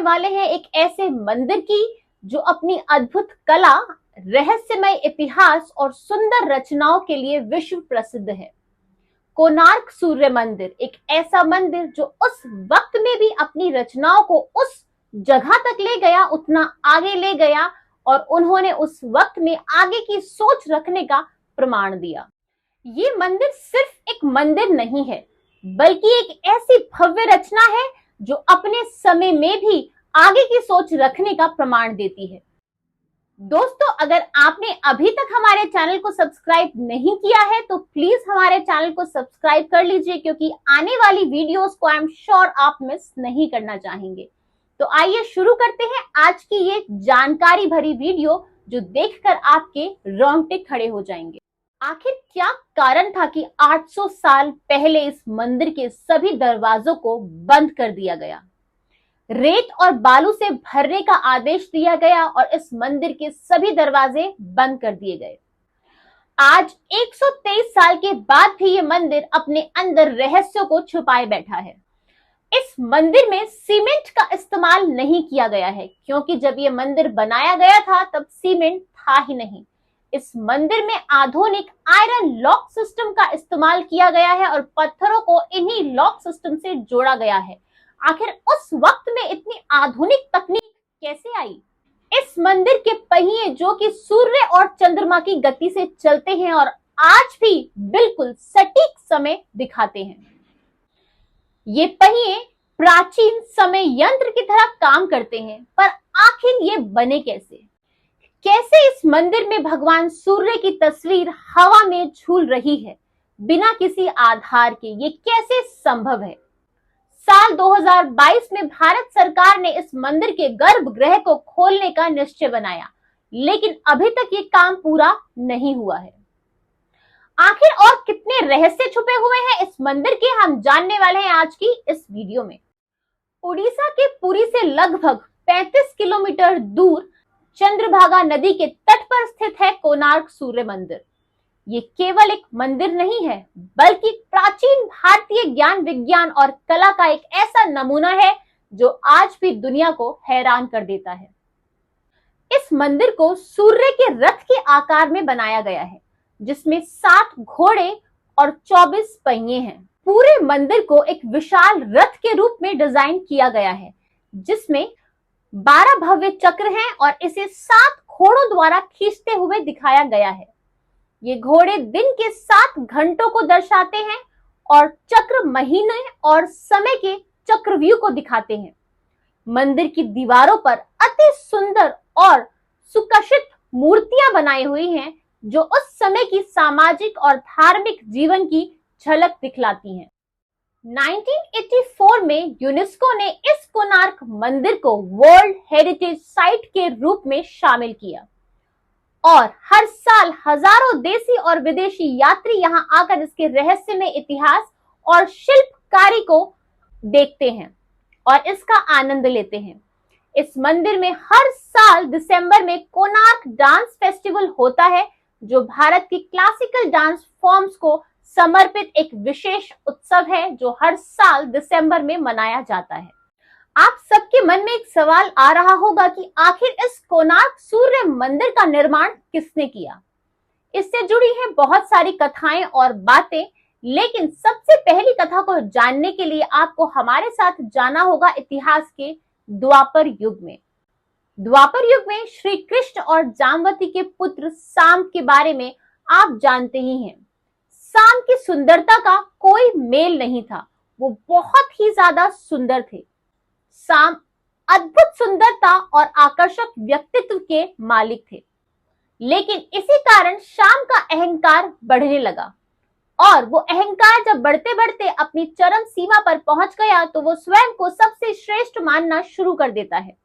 वाले हैं एक ऐसे मंदिर की जो अपनी अद्भुत कला, रहस्यमय इतिहास और सुंदर रचनाओं के लिए विश्व प्रसिद्ध है। कोणार्क सूर्य मंदिर एक ऐसा मंदिर जो उस वक्त में भी अपनी रचनाओं को उस जगह तक ले गया, उतना आगे ले गया और उन्होंने उस वक्त में आगे की सोच रखने का प्रमाण दिया। ये मंदिर सिर्फ एक मंदिर नहीं है, बल्कि एक ऐसी भव्य रचना है जो अपने समय में भी आगे की सोच रखने का प्रमाण देती है। दोस्तों, अगर आपने अभी तक हमारे चैनल को सब्सक्राइब नहीं किया है तो प्लीज हमारे चैनल को सब्सक्राइब कर लीजिए, क्योंकि आने वाली वीडियोस को आई एम श्योर आप मिस नहीं करना चाहेंगे। तो आइए शुरू करते हैं आज की ये जानकारी भरी वीडियो जो देखकर आपके रोंगटे खड़े हो जाएंगे। आखिर क्या कारण था कि 800 साल पहले इस मंदिर के सभी दरवाजों को बंद कर दिया गया, रेत और बालू से भरने का आदेश दिया गया और इस मंदिर के सभी दरवाजे बंद कर दिए गए। आज 123 साल के बाद भी ये मंदिर अपने अंदर रहस्यों को छुपाए बैठा है। इस मंदिर में सीमेंट का इस्तेमाल नहीं किया गया है, क्योंकि जब ये मंदिर बनाया गया था तब सीमेंट था ही नहीं। इस मंदिर में आधुनिक आयरन लॉक सिस्टम का इस्तेमाल किया गया है और पत्थरों को इन्हीं लॉक सिस्टम से जोड़ा गया है। आखिर उस वक्त में इतनी आधुनिक तकनीक कैसे आई? इस मंदिर के पहिए जो कि सूर्य और चंद्रमा की गति से चलते हैं और आज भी बिल्कुल सटीक समय दिखाते हैं। ये पहिए प्राचीन समय यंत्र की तरह काम करते हैं, पर आखिर ये बने कैसे? कैसे इस मंदिर में भगवान सूर्य की तस्वीर हवा में झूल रही है बिना किसी आधार के? ये कैसे संभव है? साल 2022 में भारत सरकार ने इस मंदिर के गर्भगृह को खोलने का निश्चय बनाया, लेकिन अभी तक ये काम पूरा नहीं हुआ है। आखिर और कितने रहस्य छुपे हुए हैं इस मंदिर के, हम जानने वाले हैं आज की इस वीडियो में। उड़ीसा के पुरी से लगभग 35 किलोमीटर दूर चंद्रभागा नदी के तट पर स्थित है कोणार्क सूर्य मंदिर। ये केवल एक मंदिर नहीं है, बल्कि प्राचीन भारतीय ज्ञान, विज्ञान और कला का एक ऐसा नमूना है जो आज भी दुनिया को हैरान कर देता है। इस मंदिर को सूर्य के रथ के आकार में बनाया गया है, जिसमें 60 घोड़े और 24 पहिए हैं। पूरे मंदिर को एक विशाल रथ के रूप में डिजाइन किया गया है, जिसमें 12 भव्य चक्र हैं और इसे 7 घोड़ों द्वारा खींचते हुए दिखाया गया है। ये घोड़े दिन के 7 घंटों को दर्शाते हैं और चक्र महीने और समय के चक्रव्यूह को दिखाते हैं। मंदिर की दीवारों पर अति सुंदर और सुकशित मूर्तियां बनाई हुई हैं, जो उस समय की सामाजिक और धार्मिक जीवन की झलक दिखलाती हैं। 1984 में यूनेस्को ने इस कोणार्क मंदिर को वर्ल्ड हेरिटेज साइट के रूप में शामिल किया और हर साल हजारों देशी और विदेशी यात्री यहां आकर इसके रहस्यमय इतिहास और शिल्पकारी को देखते हैं और इसका आनंद लेते हैं। इस मंदिर में हर साल दिसंबर में कोणार्क डांस फेस्टिवल होता है, जो भारत की क्लासिकल डांस फॉर्म्स को समर्पित एक विशेष उत्सव है जो हर साल दिसंबर में मनाया जाता है। आप सबके मन में एक सवाल आ रहा होगा कि आखिर इस कोणार्क सूर्य मंदिर का निर्माण किसने किया? इससे जुड़ी है बहुत सारी कथाएं और बातें, लेकिन सबसे पहली कथा को जानने के लिए आपको हमारे साथ जाना होगा इतिहास के द्वापर युग में। द्वापर युग में श्री कृष्ण और जामवती के पुत्र साम के बारे में आप जानते ही हैं। साम की सुंदरता का कोई मेल नहीं था, वो बहुत ही ज्यादा सुंदर थे। साम अद्भुत सुंदरता और आकर्षक व्यक्तित्व के मालिक थे, लेकिन इसी कारण शाम का अहंकार बढ़ने लगा और वो अहंकार जब बढ़ते बढ़ते अपनी चरम सीमा पर पहुंच गया तो वो स्वयं को सबसे श्रेष्ठ मानना शुरू कर देता है।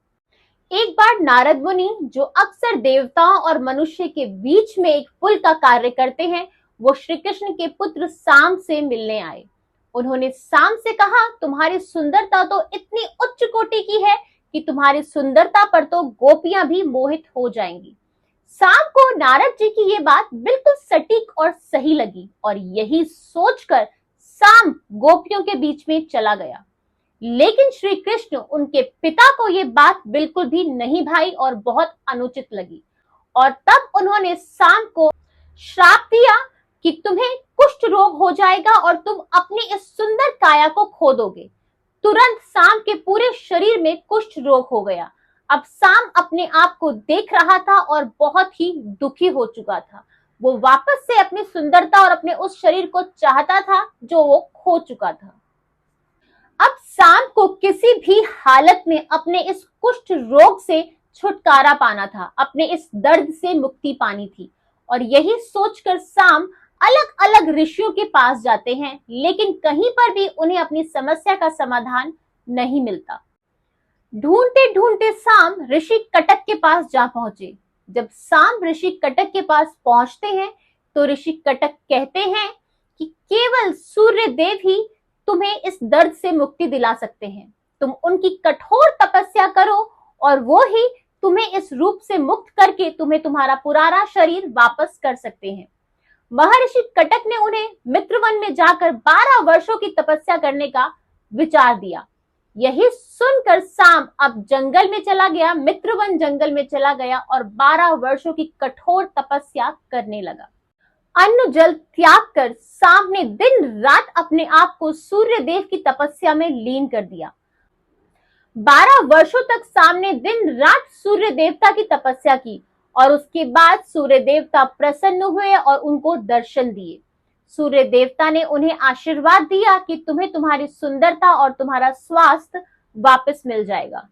एक बार नारद मुनि, जो अक्सर देवताओं और मनुष्य के बीच में एक पुल का कार्य करते हैं, वो श्री कृष्ण के पुत्र साम से मिलने आए। उन्होंने साम से कहा, तुम्हारी सुंदरता तो इतनी उच्च कोटि की है कि तुम्हारी सुंदरता पर तो गोपियां भी मोहित हो जाएंगी। साम को नारद जी की ये बात बिल्कुल सटीक और सही लगी और यही सोचकर साम गोपियों के बीच में चला गया। लेकिन श्री कृष्ण उनके पिता को ये बात बिल्कुल भी नहीं भाई और बहुत अनुचित लगी, और तब उन्होंने साम को श्राप दिया कि तुम्हें कुष्ठ रोग हो जाएगा और तुम अपनी इस सुंदर काया को खो दोगे। तुरंत साम के पूरे शरीर में कुष्ठ रोग हो गया। अब साम अपने आप को देख रहा था और बहुत ही दुखी हो चुका था। वो वापस से अपनी सुंदरता और अपने उस शरीर को चाहता था जो वो खो चुका था। अब साम को किसी भी हालत में अपने इस कुष्ठ रोग से छुटकारा पाना था, अपने इस दर्द से मुक्ति पानी थी, और यही सोचकर साम अलग अलग ऋषियों के पास जाते हैं, लेकिन कहीं पर भी उन्हें अपनी समस्या का समाधान नहीं मिलता। ढूंढते ढूंढते साम ऋषि कटक के पास जा पहुंचे। जब साम ऋषि कटक के पास पहुंचते हैं तो ऋषि कटक कहते हैं कि केवल सूर्य देव ही तुम्हें इस दर्द से मुक्ति दिला सकते हैं। तुम उनकी कठोर तपस्या करो और वो ही तुम्हें इस रूप से मुक्त करके तुम्हें तुम्हारा पुराना शरीर वापस कर सकते हैं। महर्षि कटक ने उन्हें मित्रवन में जाकर 12 वर्षों की तपस्या करने का विचार दिया। यही सुनकर साम अब जंगल में चला गया, मित्रवन जंगल में चला गया और 12 वर्षों की कठोर तपस्या करने लगा। अन्न जल त्याग कर साम ने दिन रात अपने आप को सूर्य देव की तपस्या में लीन कर दिया। 12 वर्षों तक साम ने दिन रात सूर्य देवता की तपस्या की और उसके बाद सूर्य देवता प्रसन्न हुए और उनको दर्शन दिए। सूर्य देवता ने उन्हें आशीर्वाद दिया कि तुम्हें तुम्हारी सुंदरता और तुम्हारा स्वास्थ्य वापस मिल जाएगा।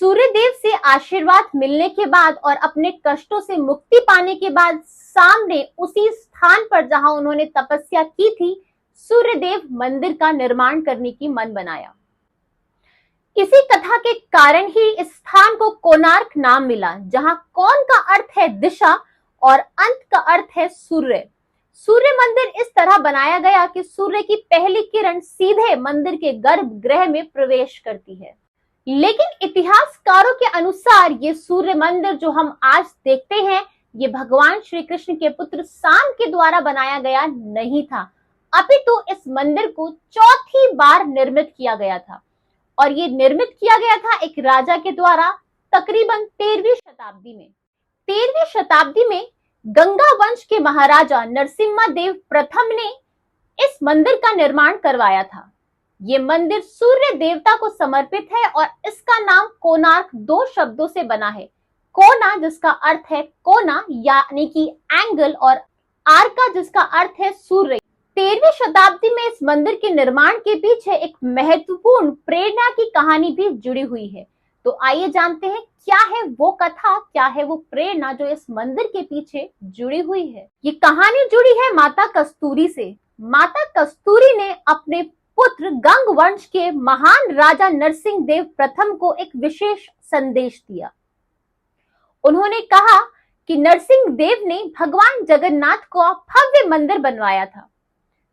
सूर्य देव से आशीर्वाद मिलने के बाद और अपने कष्टों से मुक्ति पाने के बाद साम ने उसी स्थान पर जहां उन्होंने तपस्या की थी, सूर्यदेव मंदिर का निर्माण करने की मन बनाया। इसी कथा के कारण ही इस स्थान को कोणार्क नाम मिला, जहां कौन का अर्थ है दिशा और अंत का अर्थ है सूर्य। सूर्य मंदिर इस तरह बनाया गया कि सूर्य की पहली किरण सीधे मंदिर के गर्भगृह में प्रवेश करती है। लेकिन इतिहासकारों के अनुसार ये सूर्य मंदिर जो हम आज देखते हैं, ये भगवान श्री कृष्ण के पुत्र साम के द्वारा बनाया गया नहीं था, अपितु इस मंदिर को चौथी बार निर्मित किया गया था, और ये निर्मित किया गया था एक राजा के द्वारा तकरीबन 13वीं शताब्दी में। 13वीं शताब्दी में गंगा वंश के महाराजा नरसिम्हा देव प्रथम ने इस मंदिर का निर्माण करवाया था। ये मंदिर सूर्य देवता को समर्पित है और इसका नाम कोणार्क 2 शब्दों से बना है। कोना जिसका अर्थ है कोना यानी कि एंगल, और आर्का जिसका अर्थ है सूर्य। 13वीं शताब्दी में इस मंदिर के निर्माण के पीछे एक महत्वपूर्ण प्रेरणा की कहानी भी जुड़ी हुई है। तो आइए जानते हैं क्या है वो कथा, क्या है वो प्रेरणा जो इस मंदिर के पीछे जुड़ी हुई है। ये कहानी जुड़ी है माता कस्तूरी से। माता कस्तूरी ने अपने पुत्र गंग वंश के महान राजा नरसिंह देव प्रथम को एक विशेष संदेश दिया। उन्होंने कहा कि नरसिंह देव ने भगवान जगन्नाथ को भव्य मंदिर बनवाया था,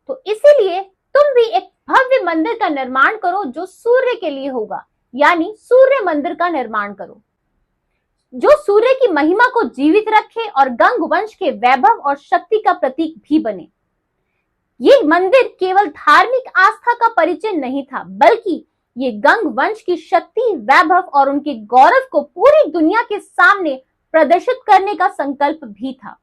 तो इसीलिए तुम भी एक भव्य मंदिर का निर्माण करो जो सूर्य के लिए होगा, यानी सूर्य मंदिर का निर्माण करो जो सूर्य की महिमा को जीवित रखे और गंग वंश के वैभव और शक्ति का प्रतीक भी बने। ये मंदिर केवल धार्मिक आस्था का परिचय नहीं था, बल्कि ये गंग वंश की शक्ति, वैभव और उनके गौरव को पूरी दुनिया के सामने प्रदर्शित करने का संकल्प भी था।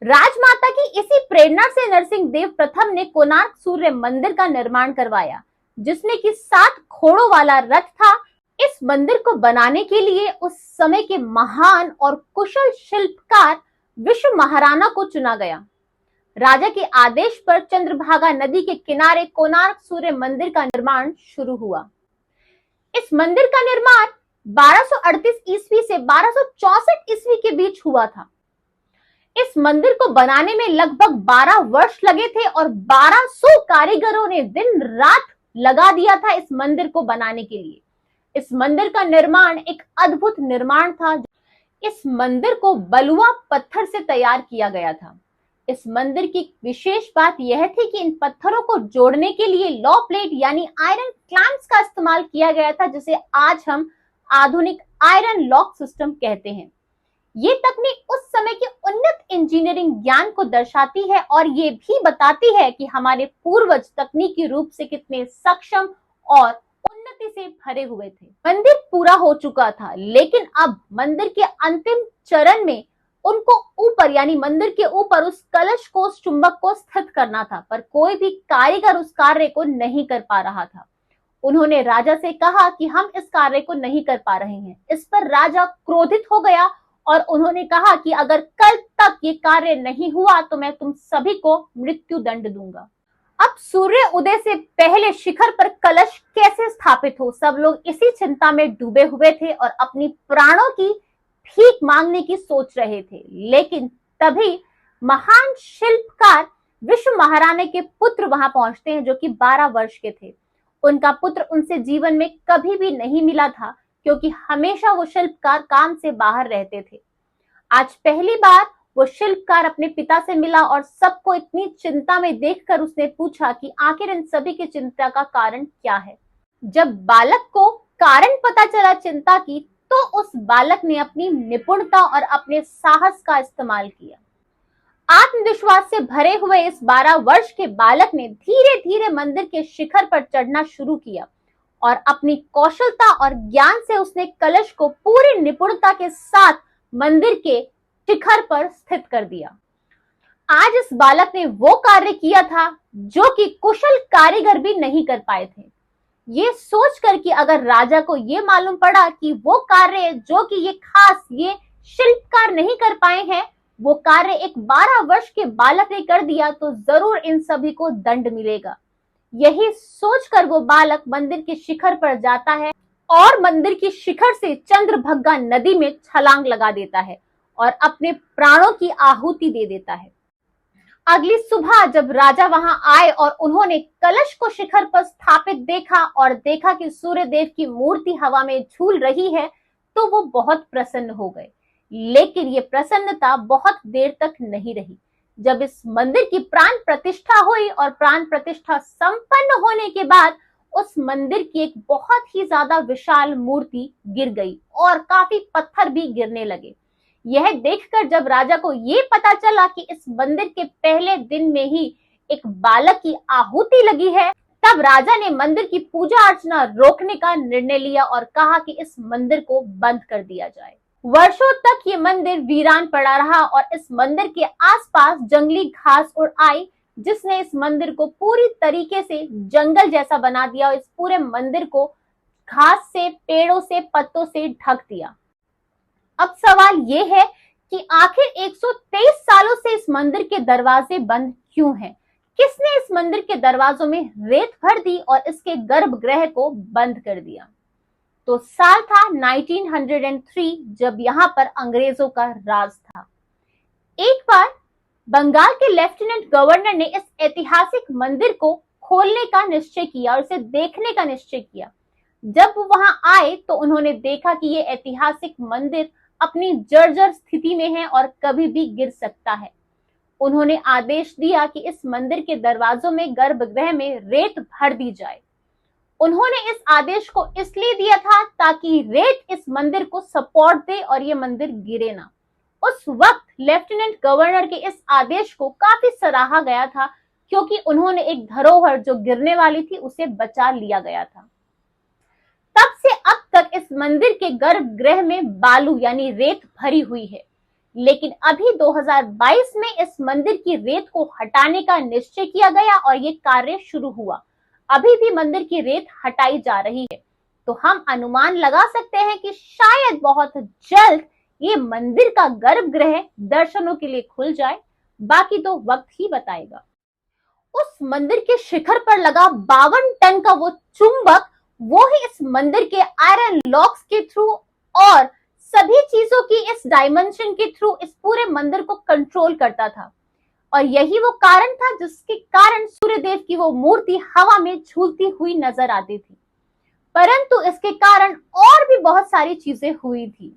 राजमाता की इसी प्रेरणा से नरसिंह देव प्रथम ने कोणार्क सूर्य मंदिर का निर्माण करवाया, जिसमें कि 7 घोड़ों वाला रथ था। इस मंदिर को बनाने के लिए उस समय के महान और कुशल शिल्पकार विश्व महाराणा को चुना गया। राजा के आदेश पर चंद्रभागा नदी के किनारे कोणार्क सूर्य मंदिर का निर्माण शुरू हुआ। इस मंदिर का निर्माण 1238 ईस्वी से 1264 ईस्वी के बीच हुआ था। इस मंदिर को बनाने में लगभग 12 वर्ष लगे थे और 1200 कारीगरों ने दिन रात लगा दिया था इस मंदिर को बनाने के लिए। इस मंदिर का निर्माण एक अद्भुत निर्माण था। इस मंदिर को बलुआ पत्थर से तैयार किया गया था। इस मंदिर की विशेष बात यह थी कि इन पत्थरों को जोड़ने के लिए लॉ प्लेट यानी आयरन क्लैंप्स का इस्तेमाल किया गया था, जिसे आज हम आधुनिक आयरन लॉक सिस्टम कहते हैं। ये तकनीक उस समय के उन्नत इंजीनियरिंग ज्ञान को दर्शाती है और ये भी बताती है कि हमारे पूर्वज तकनीकी रूप से कितने सक्षम और विसंगति से भरे हुए थे। मंदिर पूरा हो चुका था, लेकिन अब मंदिर के अंतिम चरण में उनको ऊपर यानी मंदिर के ऊपर उस कलश को, उस चुंबक को स्थित करना था, पर कोई भी कारीगर उस कार्य को नहीं कर पा रहा था। उन्होंने राजा से कहा कि हम इस कार्य को नहीं कर पा रहे हैं। इस पर राजा क्रोधित हो गया और उन्होंने कहा कि अगर कल तक ये कार्य नहीं हुआ तो मैं तुम सभी को मृत्यु दंड दूंगा। अब सूर्य उदय से पहले शिखर पर कलश कैसे स्थापित हो, सब लोग इसी चिंता में डूबे हुए थे और अपनी प्राणों की भीख मांगने की सोच रहे थे। लेकिन तभी महान शिल्पकार विश्व महाराणा के पुत्र वहां पहुंचते हैं, जो कि 12 वर्ष के थे। उनका पुत्र उनसे जीवन में कभी भी नहीं मिला था, क्योंकि हमेशा वो शिल्पकार काम से बाहर रहते थे। आज पहली बार वो शिल्पकार अपने पिता से मिला और सबको इतनी चिंता में देखकर उसने पूछा कि आखिर इन सभी की चिंता का कारण क्या है। जब बालक को कारण पता चला चिंता की, तो उस बालक ने अपनी निपुणता और अपने साहस का इस्तेमाल किया। आत्मविश्वास से भरे हुए इस 12 वर्ष के बालक ने धीरे धीरे मंदिर के शिखर पर चढ़ना शुरू किया और अपनी कौशलता और ज्ञान से उसने कलश को पूरी निपुणता के साथ मंदिर के शिखर पर स्थित कर दिया। आज इस बालक ने वो कार्य किया था जो कि कुशल कारीगर भी नहीं कर पाए थे। ये सोचकर कि अगर राजा को ये मालूम पड़ा कि वो कार्य जो कि ये शिल्पकार नहीं कर पाए हैं, वो कार्य एक 12 वर्ष के बालक ने कर दिया, तो जरूर इन सभी को दंड मिलेगा। यही सोचकर वो बालक मंदिर के शिखर पर जाता है और मंदिर की शिखर से चंद्रभगा नदी में छलांग लगा देता है और अपने प्राणों की आहुति दे देता है। अगली सुबह जब राजा वहां आए और उन्होंने कलश को शिखर पर स्थापित देखा और देखा कि सूर्य देव की मूर्ति हवा में झूल रही है, तो वो बहुत प्रसन्न हो गए। लेकिन ये प्रसन्नता बहुत देर तक नहीं रही। जब इस मंदिर की प्राण प्रतिष्ठा हुई और प्राण प्रतिष्ठा संपन्न होने के बाद उस मंदिर की एक बहुत ही ज्यादा विशाल मूर्ति गिर गई और काफी पत्थर भी गिरने लगे। यह देखकर जब राजा को ये पता चला कि इस मंदिर के पहले दिन में ही एक बालक की आहुति लगी है, तब राजा ने मंदिर की पूजा अर्चना रोकने का निर्णय लिया और कहा कि इस मंदिर को बंद कर दिया जाए। वर्षों तक ये मंदिर वीरान पड़ा रहा और इस मंदिर के आसपास जंगली घास उड़ आई, जिसने इस मंदिर को पूरी तरीके से जंगल जैसा बना दिया और इस पूरे मंदिर को घास से, पेड़ों से, पत्तों से ढक दिया। अब सवाल ये है कि आखिर 123 सालों से इस मंदिर के दरवाजे बंद क्यों हैं? किसने इस मंदिर के दरवाजों में रेत भर दी और इसके गर्भगृह को बंद कर दिया? तो साल था 1903, जब यहाँ पर अंग्रेजों का राज था। एक बार बंगाल के लेफ्टिनेंट गवर्नर ने इस ऐतिहासिक मंदिर को खोलने का निश्चय किया और इसे देखने का निश्चय किया। जब वो वहां आए तो उन्होंने देखा कि ये ऐतिहासिक मंदिर अपनी जर्जर स्थिति में है और कभी भी गिर सकता है। उन्होंने आदेश दिया कि इस मंदिर के दरवाजों में, गर्भगृह में रेत भर दी जाए। उन्होंने इस आदेश को इसलिए दिया था ताकि रेत इस मंदिर को सपोर्ट दे और ये मंदिर गिरे ना। उस वक्त लेफ्टिनेंट गवर्नर के इस आदेश को काफी सराहा गया था, क्योंकि उन्होंने एक धरोहर जो गिरने वाली थी उसे बचा लिया गया था। तब से अब तक इस मंदिर के गर्भगृह में बालू यानी रेत भरी हुई है, लेकिन अभी 2022 में इस मंदिर की रेत को हटाने का निश्चय किया गया और ये कार्य शुरू हुआ। अभी भी मंदिर की रेत हटाई जा रही है, तो हम अनुमान लगा सकते हैं कि शायद बहुत जल्द ये मंदिर का गर्भगृह दर्शनों के लिए खुल जाए। बाकी तो वक्त ही बताएगा। उस मंदिर के शिखर पर लगा 52 टन का वो चुंबक, वो ही इस मंदिर के आयरन लॉक्स के थ्रू और सभी चीजों की इस डायमेंशन के थ्रू इस पूरे मंदिर को कंट्रोल करता था। और यही वो कारण था जिसके कारण सूर्यदेव की वो मूर्ति हवा में झूलती हुई नजर आती थी। परंतु इसके कारण और भी बहुत सारी चीजें हुई थी।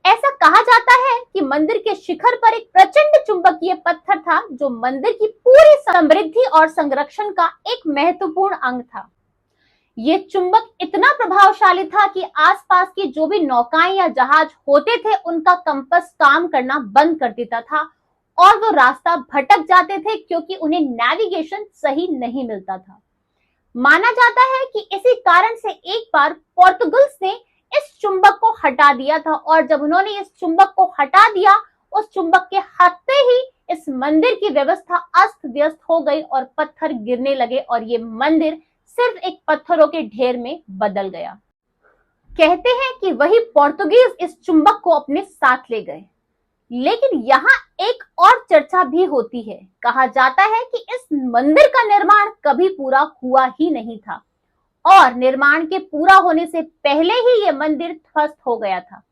ऐसा कहा जाता है कि मंदिर के शिखर पर एक प्रचंड चुंबकीय पत्थर था, जो मंदिर की पूरी समृद्धि और संरक्षण का एक महत्वपूर्ण अंग था। ये चुंबक इतना प्रभावशाली था कि आसपास की जो भी नौकाएं या जहाज होते थे, उनका कंपास काम करना बंद कर देता था और वो रास्ता भटक जाते थे, क्योंकि उन्हें नेविगेशन सही नहीं मिलता था। माना जाता है कि इसी कारण से एक बार पोर्तुगल्स ने इस चुंबक को हटा दिया था, और जब उन्होंने इस चुंबक को हटा दिया, उस चुंबक के हटते ही इस मंदिर की व्यवस्था अस्त व्यस्त हो गई और पत्थर गिरने लगे और ये मंदिर सिर्फ एक पत्थरों के ढेर में बदल गया। कहते हैं कि वही पोर्तुगीज इस चुंबक को अपने साथ ले गए। लेकिन यहाँ एक और चर्चा भी होती है। कहा जाता है कि इस मंदिर का निर्माण कभी पूरा हुआ ही नहीं था और निर्माण के पूरा होने से पहले ही ये मंदिर ध्वस्त हो गया था।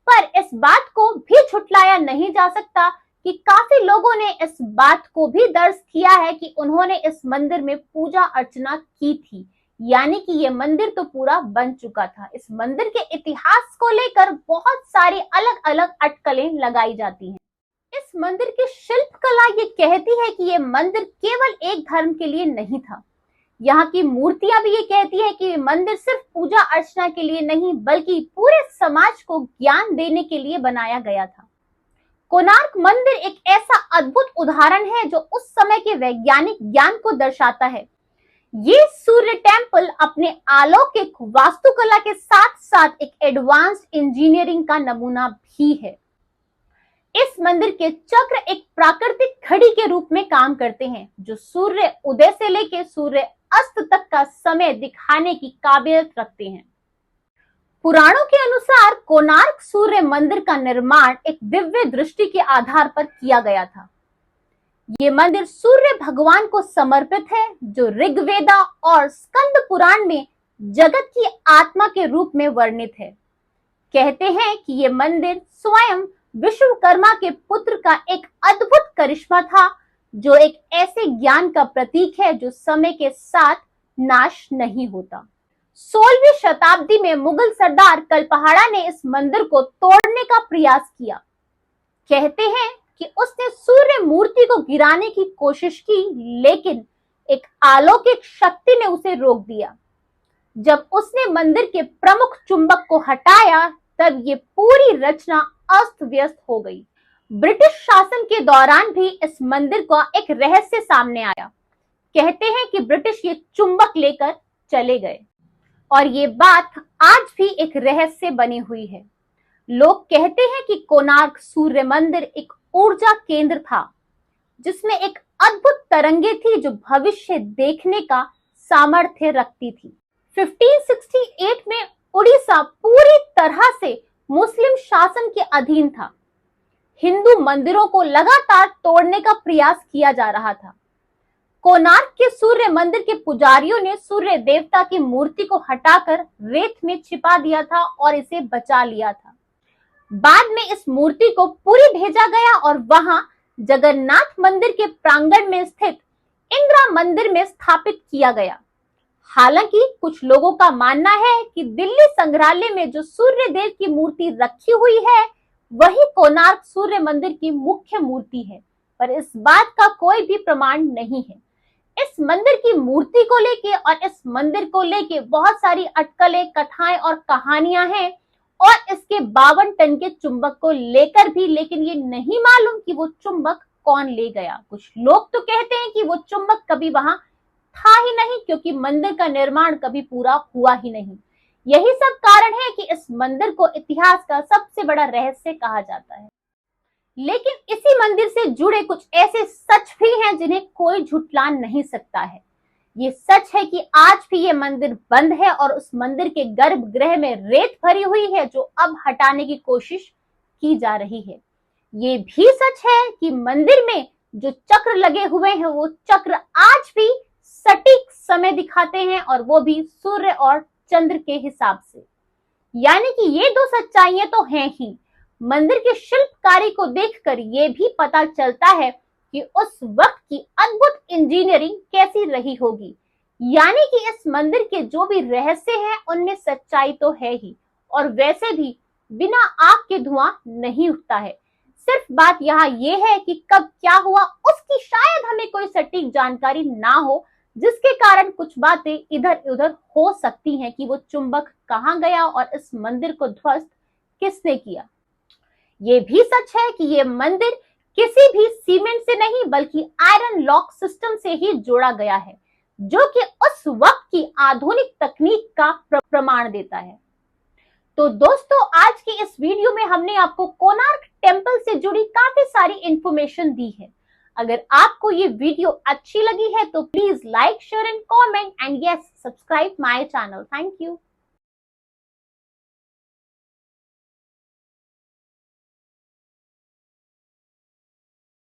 पर इस बात को भी झुटलाया नहीं जा सकता कि काफी लोगों ने इस बात को भी दर्ज किया है कि उन्होंने इस मंदिर में पूजा अर्चना की थी, यानी कि ये मंदिर तो पूरा बन चुका था। इस मंदिर के इतिहास को लेकर बहुत सारी अलग अलग अटकलें लगाई जाती हैं। इस मंदिर की शिल्पकला ये कहती है कि ये मंदिर केवल एक धर्म के लिए नहीं था। यहाँ की मूर्तियां भी ये कहती है कि मंदिर सिर्फ पूजा अर्चना के लिए नहीं बल्कि पूरे समाज को ज्ञान देने के लिए बनाया गया था। कोणार्क मंदिर एक ऐसा अद्भुत उदाहरण है जो उस समय के वैज्ञानिक ज्ञान को दर्शाता है। ये सूर्य टेम्पल अपने अलौकिक वास्तुकला के साथ साथ एक एडवांस्ड इंजीनियरिंग का नमूना भी है। इस मंदिर के चक्र एक प्राकृतिक घड़ी के रूप में काम करते हैं जो सूर्य उदय से लेकर सूर्य अस्त तक का समय दिखाने की काबिलियत रखते हैं। पुराणों के अनुसार कोणार्क सूर्य मंदिर का निर्माण एक दिव्य दृष्टि के आधार पर किया गया था। ये मंदिर सूर्य भगवान को समर्पित है जो ऋग्वेदा और स्कंद पुराण में जगत की आत्मा के रूप में वर्णित है। कहते हैं कि ये मंदिर स्वयं विश्वकर्मा के पुत्र का एक अद्भुत करिश्मा था जो एक ऐसे ज्ञान का प्रतीक है जो समय के साथ नाश नहीं होता। 16वीं शताब्दी में मुगल सरदार कलपहाड़ा ने इस मंदिर को तोड़ने का प्रयास किया। कहते हैं कि उसने सूर्य मूर्ति को गिराने की कोशिश की लेकिन एक अलौकिक शक्ति ने उसे रोक दिया। जब उसने मंदिर के प्रमुख चुंबक को हटाया तब ये पूरी रचना अस्त व्यस्त हो गई। ब्रिटिश शासन के दौरान भी इस मंदिर का एक रहस्य सामने आया। कहते हैं कि ब्रिटिश ये चुंबक लेकर चले गए और ये बात आज भी एक रहस्य बनी हुई है। लोग कहते हैं कि कोणार्क सूर्य मंदिर एक ऊर्जा केंद्र था जिसमें एक अद्भुत तरंगे थी जो भविष्य देखने का सामर्थ्य रखती थी। 1568 में उड़ीसा पूरी तरह से मुस्लिम शासन के अधीन था। हिंदू मंदिरों को लगातार तोड़ने का प्रयास किया जा रहा था। कोणार्क के सूर्य मंदिर के पुजारियों ने सूर्य देवता की मूर्ति को हटाकर रेत में छिपा दिया था और इसे बचा लिया था। बाद में इस मूर्ति को पुरी भेजा गया और वहां जगन्नाथ मंदिर के प्रांगण में स्थित इंदिरा मंदिर में स्थापित किया गया। हालांकि कुछ लोगों का मानना है कि दिल्ली संग्रहालय में जो सूर्य देव की मूर्ति रखी हुई है वही कोणार्क सूर्य मंदिर की मुख्य मूर्ति है, पर इस बात का कोई भी प्रमाण नहीं है। इस मंदिर की मूर्ति को लेके और इस मंदिर को लेके बहुत सारी अटकलें, कथाएं और कहानियां हैं और इसके 52 टन के चुंबक को लेकर भी, लेकिन ये नहीं मालूम कि वो चुंबक कौन ले गया। कुछ लोग तो कहते हैं कि वो चुंबक कभी वहां था ही नहीं क्योंकि मंदिर का निर्माण कभी पूरा हुआ ही नहीं। यही सब कारण है कि इस मंदिर को इतिहास का सबसे बड़ा रहस्य कहा जाता है। लेकिन इसी मंदिर से जुड़े कुछ ऐसे सच भी हैं जिन्हें कोई झुठला नहीं सकता है। ये सच है कि आज भी ये मंदिर बंद है और उस मंदिर के गर्भगृह में रेत भरी हुई है जो अब हटाने की कोशिश की जा रही है। ये भी सच है कि मंदिर में जो चक्र लगे हुए हैं वो चक्र आज भी सटीक समय दिखाते हैं और वो भी सूर्य और चंद्र के हिसाब से। यानी कि ये दो सच्चाइयां तो हैं ही। मंदिर की शिल्पकारी को देखकर ये भी पता चलता है कि उस वक्त की अद्भुत इंजीनियरिंग कैसी रही होगी। यानी कि इस मंदिर के जो भी रहस्य हैं उनमें सच्चाई तो है ही, और वैसे भी बिना आग के धुआं नहीं उठता है। सिर्फ बात यहाँ ये है कि कब क्या हुआ उसकी शायद हमें कोई सटीक जानकारी ना हो, जिसके कारण कुछ बातें इधर उधर हो सकती हैं कि वो चुंबक कहाँ गया और इस मंदिर को ध्वस्त किसने किया। ये भी सच है कि ये मंदिर किसी भी सीमेंट से नहीं बल्कि आयरन लॉक सिस्टम से ही जोड़ा गया है, जो कि उस वक्त की आधुनिक तकनीक का प्रमाण देता है। तो दोस्तों, आज की इस वीडियो में हमने आपको कोणार्क टेम्पल से जुड़ी काफी सारी इंफॉर्मेशन दी है। अगर आपको ये वीडियो अच्छी लगी है तो please like, share and comment, and yes, subscribe my channel. Thank you.